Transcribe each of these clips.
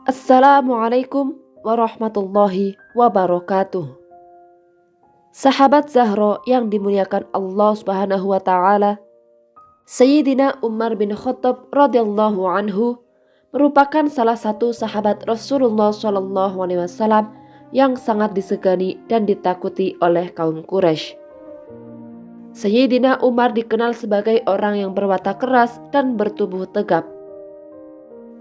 Assalamualaikum warahmatullahi wabarakatuh. Sahabat Zahra yang dimuliakan Allah Subhanahu wa taala, Sayyidina Umar bin Khattab radhiyallahu anhu merupakan salah satu sahabat Rasulullah SAW yang sangat disegani dan ditakuti oleh kaum Quraisy. Sayyidina Umar dikenal sebagai orang yang berwatak keras dan bertubuh tegap.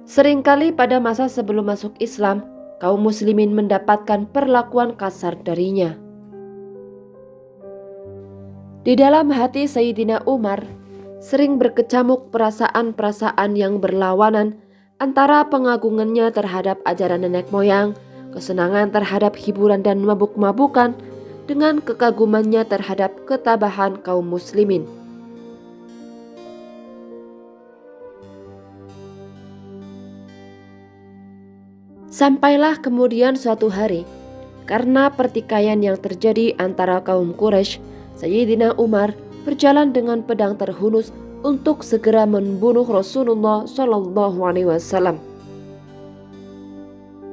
Seringkali pada masa sebelum masuk Islam, kaum muslimin mendapatkan perlakuan kasar darinya. Di dalam hati Sayyidina Umar, sering berkecamuk perasaan-perasaan yang berlawanan antara pengagungannya terhadap ajaran nenek moyang, kesenangan terhadap hiburan dan mabuk-mabukan, dengan kekagumannya terhadap ketabahan kaum muslimin. Sampailah kemudian suatu hari, karena pertikaian yang terjadi antara kaum Quraisy, Sayyidina Umar berjalan dengan pedang terhunus untuk segera membunuh Rasulullah SAW.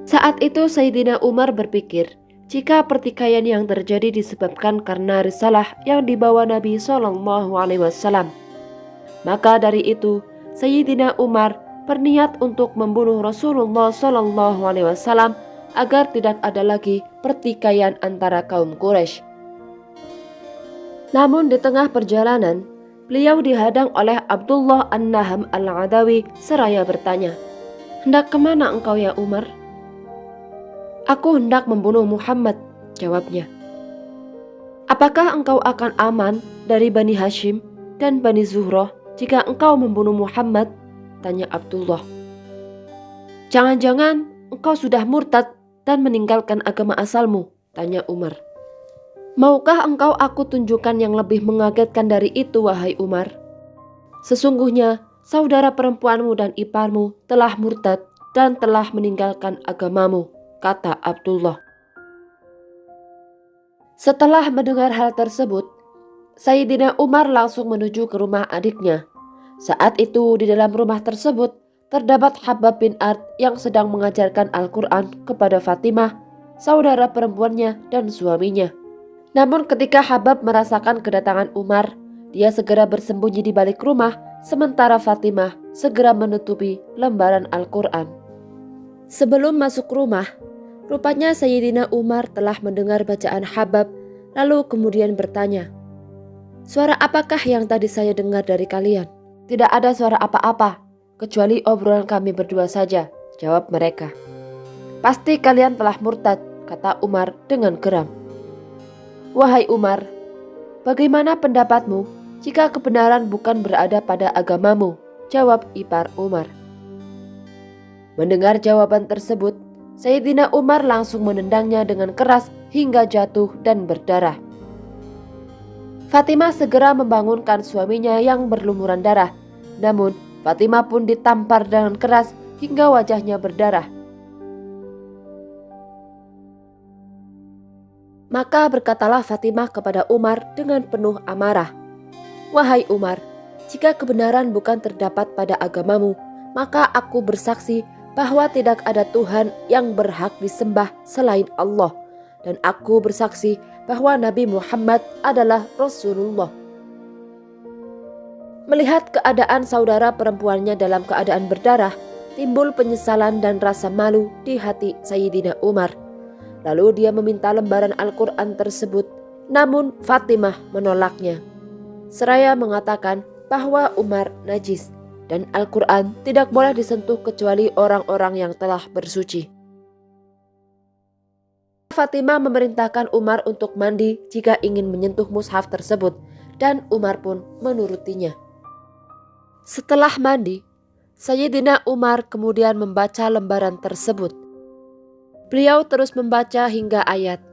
Saat itu Sayyidina Umar berpikir, jika pertikaian yang terjadi disebabkan karena risalah yang dibawa Nabi SAW, maka dari itu Sayyidina Umar berniat untuk membunuh Rasulullah SAW agar tidak ada lagi pertikaian antara kaum Quraisy. Namun di tengah perjalanan, beliau dihadang oleh Abdullah An-Naham Al-Adawi seraya bertanya, "Hendak kemana engkau ya Umar?" "Aku hendak membunuh Muhammad," jawabnya. "Apakah engkau akan aman dari Bani Hashim dan Bani Zuhrah jika engkau membunuh Muhammad?" tanya Abdullah. "Jangan-jangan engkau sudah murtad dan meninggalkan agama asalmu?" tanya Umar. "Maukah engkau aku tunjukkan yang lebih mengagetkan dari itu, wahai Umar? Sesungguhnya saudara perempuanmu dan iparmu telah murtad dan telah meninggalkan agamamu," kata Abdullah. Setelah mendengar hal tersebut, Sayyidina Umar langsung menuju ke rumah adiknya. Saat itu di dalam rumah tersebut terdapat Habab bin Ard yang sedang mengajarkan Al-Quran kepada Fatimah, saudara perempuannya dan suaminya. Namun ketika Habab merasakan kedatangan Umar, dia segera bersembunyi di balik rumah, sementara Fatimah segera menutupi lembaran Al-Quran. Sebelum masuk rumah, rupanya Sayyidina Umar telah mendengar bacaan Habab, lalu kemudian bertanya, "Suara apakah yang tadi saya dengar dari kalian?" "Tidak ada suara apa-apa, kecuali obrolan kami berdua saja," jawab mereka. "Pasti kalian telah murtad," kata Umar dengan geram. "Wahai Umar, bagaimana pendapatmu jika kebenaran bukan berada pada agamamu?" jawab ipar Umar. Mendengar jawaban tersebut, Sayyidina Umar langsung menendangnya dengan keras hingga jatuh dan berdarah. Fatimah segera membangunkan suaminya yang berlumuran darah. Namun Fatimah pun ditampar dengan keras hingga wajahnya berdarah. Maka berkatalah Fatimah kepada Umar dengan penuh amarah, "Wahai Umar, jika kebenaran bukan terdapat pada agamamu, maka aku bersaksi bahwa tidak ada Tuhan yang berhak disembah selain Allah, dan aku bersaksi bahwa Nabi Muhammad adalah Rasulullah." Melihat keadaan saudara perempuannya dalam keadaan berdarah, timbul penyesalan dan rasa malu di hati Sayyidina Umar. Lalu dia meminta lembaran Al-Quran tersebut, namun Fatimah menolaknya, seraya mengatakan bahwa Umar najis dan Al-Quran tidak boleh disentuh kecuali orang-orang yang telah bersuci. Fatimah memerintahkan Umar untuk mandi jika ingin menyentuh mushaf tersebut, dan Umar pun menurutinya. Setelah mandi, Sayyidina Umar kemudian membaca lembaran tersebut. Beliau terus membaca hingga ayat,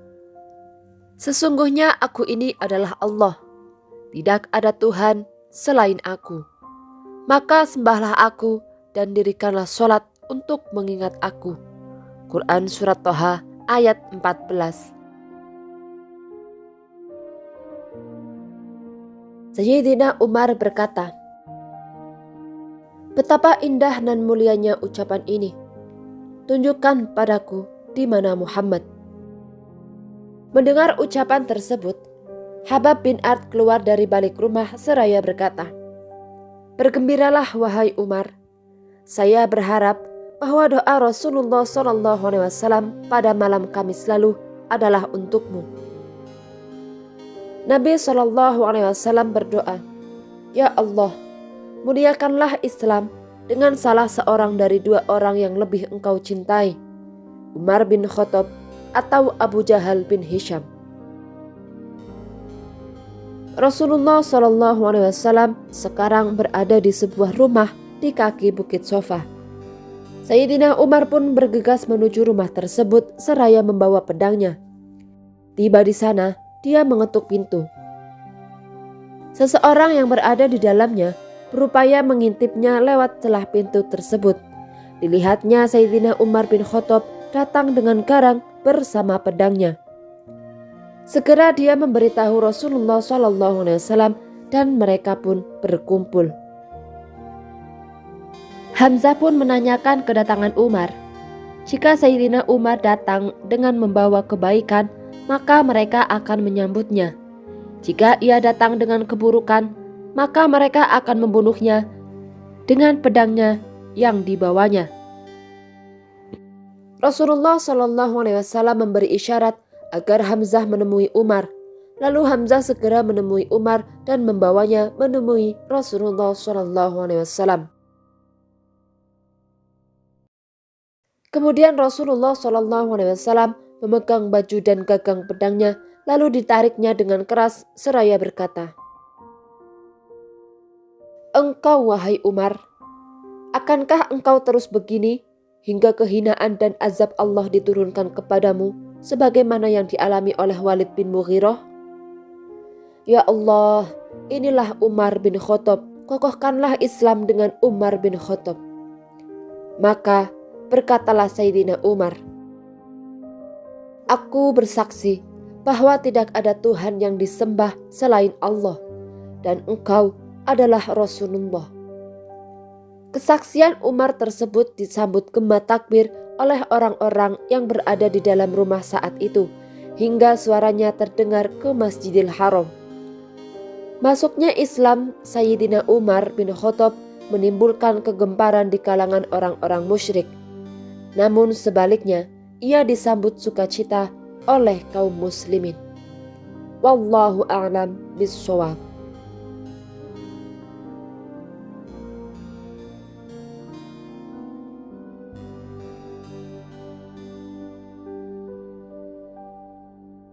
"Sesungguhnya aku ini adalah Allah, tidak ada Tuhan selain aku. Maka sembahlah aku dan dirikanlah sholat untuk mengingat aku." Quran Surat Toha ayat 14. Sayyidina Umar berkata, "Betapa indah dan mulianya ucapan ini. Tunjukkan padaku di mana Muhammad." Mendengar ucapan tersebut, Habab bin Ard keluar dari balik rumah seraya berkata, "Bergembiralah wahai Umar. Saya berharap bahwa doa Rasulullah SAW pada malam Kamis lalu adalah untukmu." Nabi SAW berdoa, "Ya Allah, muliakanlah Islam dengan salah seorang dari dua orang yang lebih engkau cintai, Umar bin Khattab atau Abu Jahal bin Hisham." Rasulullah SAW sekarang berada di sebuah rumah di kaki Bukit Sofa. Sayyidina Umar pun bergegas menuju rumah tersebut seraya membawa pedangnya. Tiba di sana, dia mengetuk pintu. Seseorang yang berada di dalamnya berupaya mengintipnya lewat celah pintu tersebut. Dilihatnya Sayyidina Umar bin Khattab datang dengan garang bersama pedangnya. Segera dia memberitahu Rasulullah SAW dan mereka pun berkumpul. Hamzah pun menanyakan kedatangan Umar. Jika Sayyidina Umar datang dengan membawa kebaikan, maka mereka akan menyambutnya. Jika ia datang dengan keburukan, maka mereka akan membunuhnya dengan pedangnya yang dibawanya. Rasulullah SAW memberi isyarat agar Hamzah menemui Umar. Lalu Hamzah segera menemui Umar dan membawanya menemui Rasulullah SAW. Kemudian Rasulullah SAW memegang baju dan gagang pedangnya, lalu ditariknya dengan keras seraya berkata, "Engkau wahai Umar, akankah engkau terus begini hingga kehinaan dan azab Allah diturunkan kepadamu sebagaimana yang dialami oleh Walid bin Mughirah? Ya Allah, inilah Umar bin Khattab, kokohkanlah Islam dengan Umar bin Khattab." Maka berkatalah Sayyidina Umar, "Aku bersaksi bahwa tidak ada Tuhan yang disembah selain Allah dan engkau adalah Rasulullah." Kesaksian Umar tersebut disambut gema takbir oleh orang-orang yang berada di dalam rumah saat itu, hingga suaranya terdengar ke Masjidil Haram. Masuknya Islam Sayyidina Umar bin Khattab menimbulkan kegemparan di kalangan orang-orang musyrik. Namun sebaliknya, ia disambut sukacita oleh kaum muslimin. Wallahu a'lam bishawab.